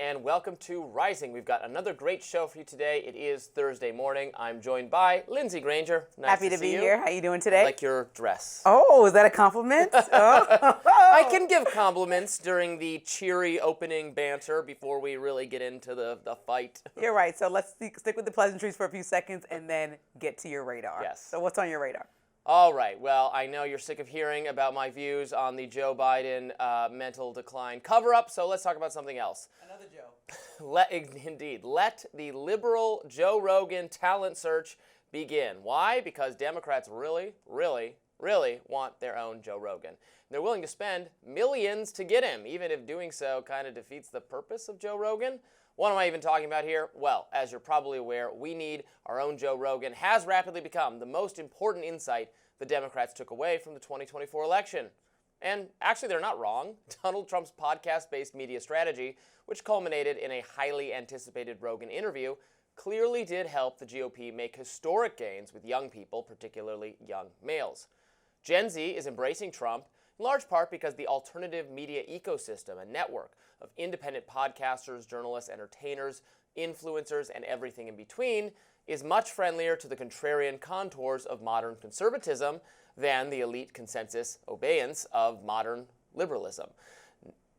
and welcome to Rising. We've got another great show for you today. It is Thursday morning. I'm joined by Lindsay Granger. Nice Happy to be here. How you doing today? I like your dress. Oh, is that a compliment? I can give compliments during the cheery opening banter before we really get into the fight. You're right. So let's stick with the pleasantries for a few seconds and then get to your radar. Yes. So what's on your radar? All right. Well, I know you're sick of hearing about my views on the Joe Biden mental decline cover-up, so let's talk about something else. Another Joe. Let the liberal Joe Rogan talent search begin. Why? Because Democrats really want their own Joe Rogan. They're willing to spend millions to get him, even if doing so kind of defeats the purpose of Joe Rogan. What am I even talking about here? Well, as you're probably aware, we need our own Joe Rogan has rapidly become the most important insight the Democrats took away from the 2024 election. And actually, they're not wrong. Donald Trump's podcast-based media strategy, which culminated in a highly anticipated Rogan interview, clearly did help the GOP make historic gains with young people, particularly young males. Gen Z is embracing Trump, in large part because the alternative media ecosystem, a network of independent podcasters, journalists, entertainers, influencers, and everything in between, is much friendlier to the contrarian contours of modern conservatism than the elite consensus obeyance of modern liberalism.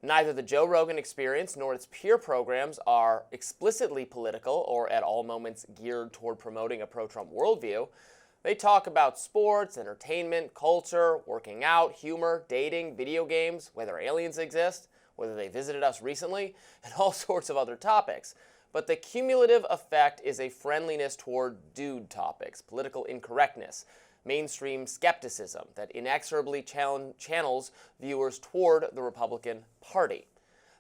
Neither the Joe Rogan Experience nor its peer programs are explicitly political or at all moments geared toward promoting a pro-Trump worldview. They talk about sports, entertainment, culture, working out, humor, dating, video games, whether aliens exist, whether they visited us recently, and all sorts of other topics. But the cumulative effect is a friendliness toward dude topics, political incorrectness, mainstream skepticism that inexorably channels viewers toward the Republican Party.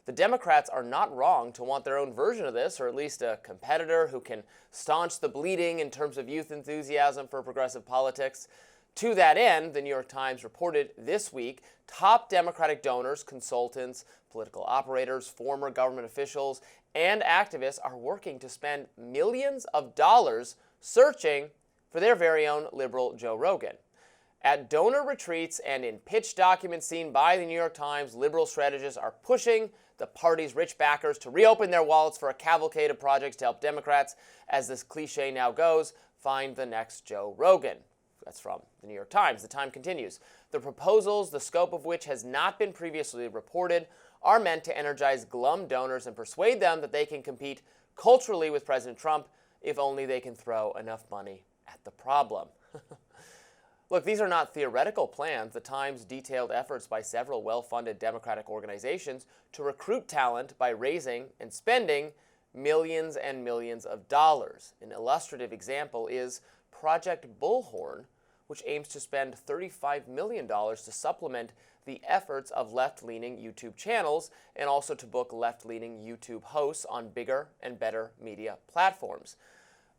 The Democrats are not wrong to want their own version of this, or at least a competitor who can staunch the bleeding in terms of youth enthusiasm for progressive politics. To that end, the New York Times reported this week top Democratic donors, consultants, political operators, former government officials, and activists are working to spend millions of dollars searching for their very own liberal Joe Rogan. At donor retreats and in pitch documents seen by the New York Times, liberal strategists are pushing the party's rich backers to reopen their wallets for a cavalcade of projects to help Democrats, as this cliche now goes, find the next Joe Rogan. That's from the New York Times. The Time continues. The proposals, the scope of which has not been previously reported, are meant to energize glum donors and persuade them that they can compete culturally with President Trump if only they can throw enough money at the problem. Look, these are not theoretical plans. The Times detailed efforts by several well-funded Democratic organizations to recruit talent by raising and spending millions and millions of dollars. An illustrative example is Project Bullhorn, which aims to spend $35 million to supplement the efforts of left-leaning YouTube channels and also to book left-leaning YouTube hosts on bigger and better media platforms.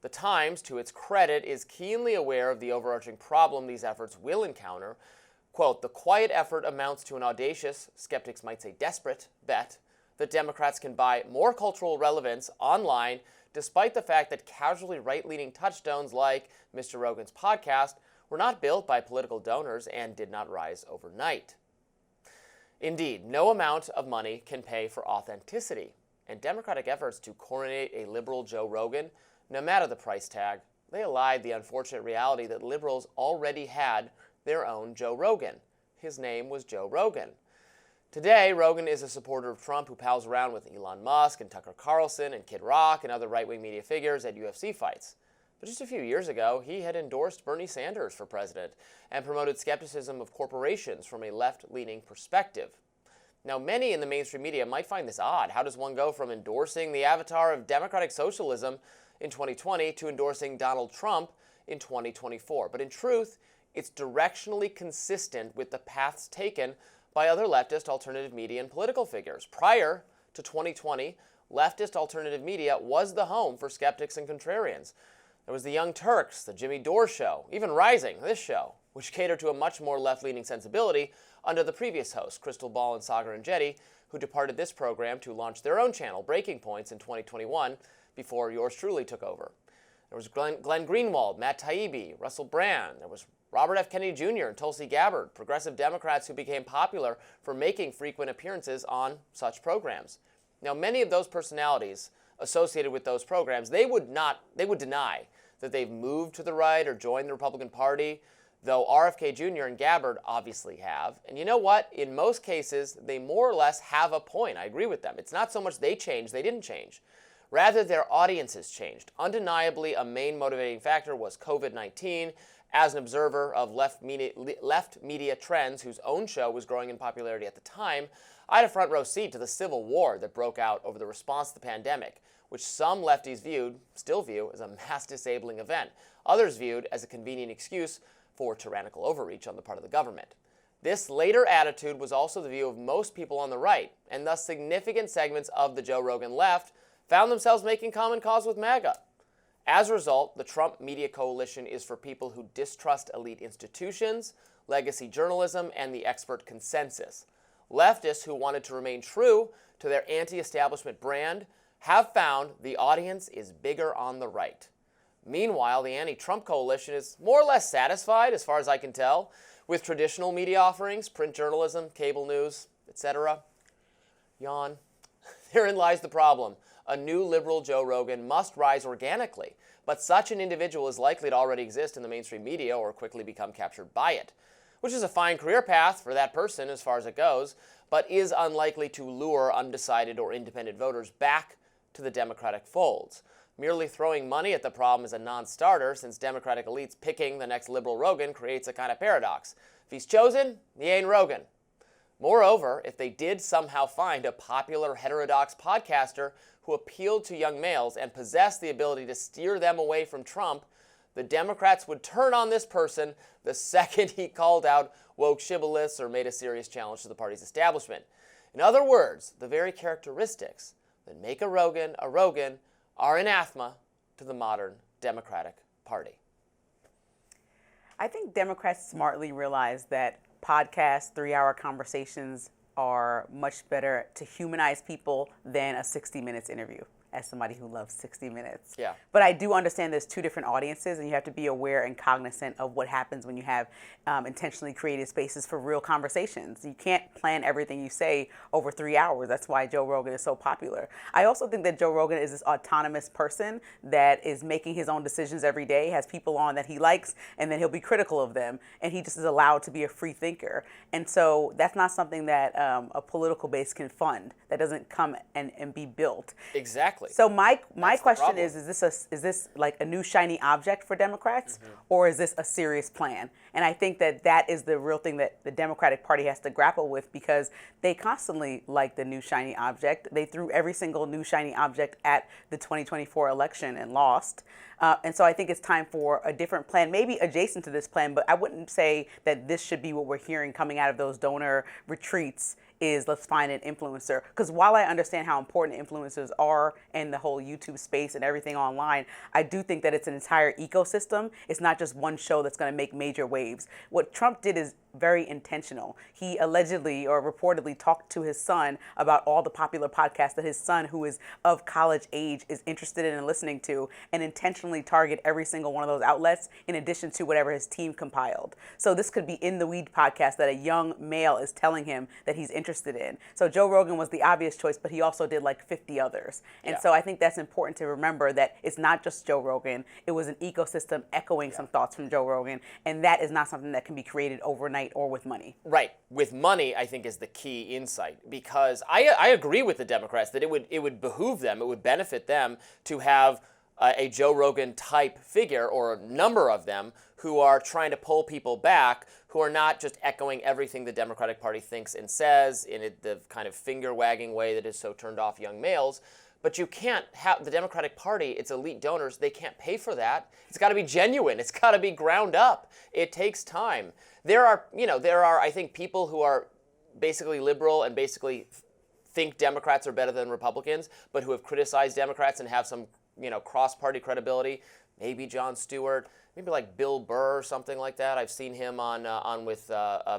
The Times, to its credit, is keenly aware of the overarching problem these efforts will encounter. Quote, the quiet effort amounts to an audacious, skeptics might say desperate, bet that Democrats can buy more cultural relevance online despite the fact that casually right-leaning touchstones like Mr. Rogan's podcast were not built by political donors and did not rise overnight. Indeed, no amount of money can pay for authenticity, and Democratic efforts to coronate a liberal Joe Rogan, no matter the price tag, they allied the unfortunate reality that liberals already had their own Joe Rogan. His name was Joe Rogan. Today, Rogan is a supporter of Trump who pals around with Elon Musk and Tucker Carlson and Kid Rock and other right-wing media figures at UFC fights. But just a few years ago, he had endorsed Bernie Sanders for president and promoted skepticism of corporations from a left-leaning perspective. Now, many in the mainstream media might find this odd. How does one go from endorsing the avatar of democratic socialism in 2020 to endorsing Donald Trump in 2024? But in truth, it's directionally consistent with the paths taken by other leftist alternative media and political figures. Prior to 2020, leftist alternative media was the home for skeptics and contrarians. There was the Young Turks, the Jimmy Dore Show, even Rising, this show, which catered to a much more left-leaning sensibility under the previous hosts, Crystal Ball and Sagar and Jetty, who departed this program to launch their own channel, Breaking Points, in 2021, before yours truly took over. There was Glenn Greenwald, Matt Taibbi, Russell Brand. There was Robert F. Kennedy Jr. and Tulsi Gabbard, progressive Democrats who became popular for making frequent appearances on such programs. Now, many of those personalities associated with those programs, they would deny that they've moved to the right or joined the Republican Party, though RFK Jr. and Gabbard obviously have. And you know what? In most cases, they more or less have a point. I agree with them. It's not so much they changed, they didn't change. Rather, their audiences changed. Undeniably, a main motivating factor was COVID-19. As an observer of left media trends, whose own show was growing in popularity at the time, I had a front row seat to the civil war that broke out over the response to the pandemic, which some lefties still view, as a mass disabling event. Others viewed as a convenient excuse for tyrannical overreach on the part of the government. This later attitude was also the view of most people on the right, and thus significant segments of the Joe Rogan left found themselves making common cause with MAGA. As a result, the Trump media coalition is for people who distrust elite institutions, legacy journalism, and the expert consensus. Leftists who wanted to remain true to their anti-establishment brand have found the audience is bigger on the right. Meanwhile, the anti-Trump coalition is more or less satisfied, as far as I can tell, with traditional media offerings, print journalism, cable news, etc. Yawn. Therein lies the problem. A new liberal Joe Rogan must rise organically, but such an individual is likely to already exist in the mainstream media or quickly become captured by it, which is a fine career path for that person as far as it goes, but is unlikely to lure undecided or independent voters back to the Democratic folds. Merely throwing money at the problem is a non-starter, since Democratic elites picking the next liberal Rogan creates a kind of paradox. If he's chosen, he ain't Rogan. Moreover, if they did somehow find a popular heterodox podcaster who appealed to young males and possessed the ability to steer them away from Trump, the Democrats would turn on this person the second he called out woke shibboleths or made a serious challenge to the party's establishment. In other words, the very characteristics that make a Rogan are anathema to the modern Democratic Party. I think Democrats smartly realize that podcasts, 3-hour conversations are much better to humanize people than a 60 minutes interview, as somebody who loves 60 minutes. Yeah. But I do understand there's two different audiences, and you have to be aware and cognizant of what happens when you have intentionally created spaces for real conversations. You can't plan everything you say over 3 hours. That's why Joe Rogan is so popular. I also think that Joe Rogan is this autonomous person that is making his own decisions every day, has people on that he likes, and then he'll be critical of them, and he just is allowed to be a free thinker. And so that's not something that a political base can fund. That doesn't come and be built. Exactly. So my question is this like a new shiny object for Democrats, or is this a serious plan? And I think that is the real thing that the Democratic Party has to grapple with, because they constantly like the new shiny object. They threw every single new shiny object at the 2024 election and lost. And so I think it's time for a different plan, maybe adjacent to this plan, but I wouldn't say that this should be what we're hearing coming out of those donor retreats is let's find an influencer. Because while I understand how important influencers are in the whole YouTube space and everything online, I do think that it's an entire ecosystem. It's not just one show that's going to make major waves. What Trump did is very intentional. He allegedly or reportedly talked to his son about all the popular podcasts that his son, who is of college age, is interested in and listening to, and intentionally target every single one of those outlets in addition to whatever his team compiled. So this could be In the Weed podcast that a young male is telling him that he's interested in. So Joe Rogan was the obvious choice, but he also did like 50 others. And so I think that's important to remember, that it's not just Joe Rogan. It was an ecosystem echoing some thoughts from Joe Rogan, and that is not something that can be created overnight or with money. Right. With money, I think, is the key insight, because I agree with the Democrats that it would behoove them, it would benefit them to have a Joe Rogan type figure, or a number of them, who are trying to pull people back, who are not just echoing everything the Democratic Party thinks and says in the kind of finger-wagging way that has so turned off young males. But you can't have the Democratic Party, its elite donors, they can't pay for that. It's got to be genuine. It's got to be ground up. It takes time. There are, I think, people who are basically liberal and basically think Democrats are better than Republicans, but who have criticized Democrats and have some, cross-party credibility. Maybe Jon Stewart, maybe like Bill Burr or something like that. I've seen him on with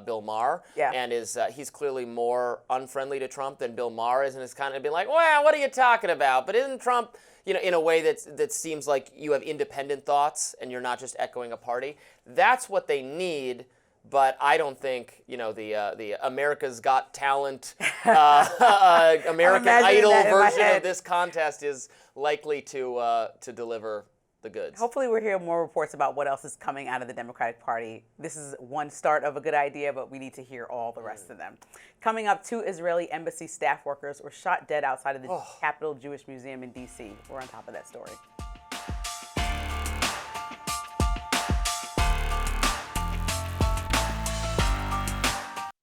Bill Maher, and he's clearly more unfriendly to Trump than Bill Maher is, and is kind of been like, well, what are you talking about? But isn't Trump, in a way that seems like you have independent thoughts and you're not just echoing a party? That's what they need But I don't think, you know, the America's Got Talent, American Idol version of this contest is likely to deliver the goods. Hopefully we'll hear more reports about what else is coming out of the Democratic Party. This is one start of a good idea, but we need to hear all the rest of them. Coming up, 2 Israeli embassy staff workers were shot dead outside of the Capitol Jewish Museum in D.C. We're on top of that story.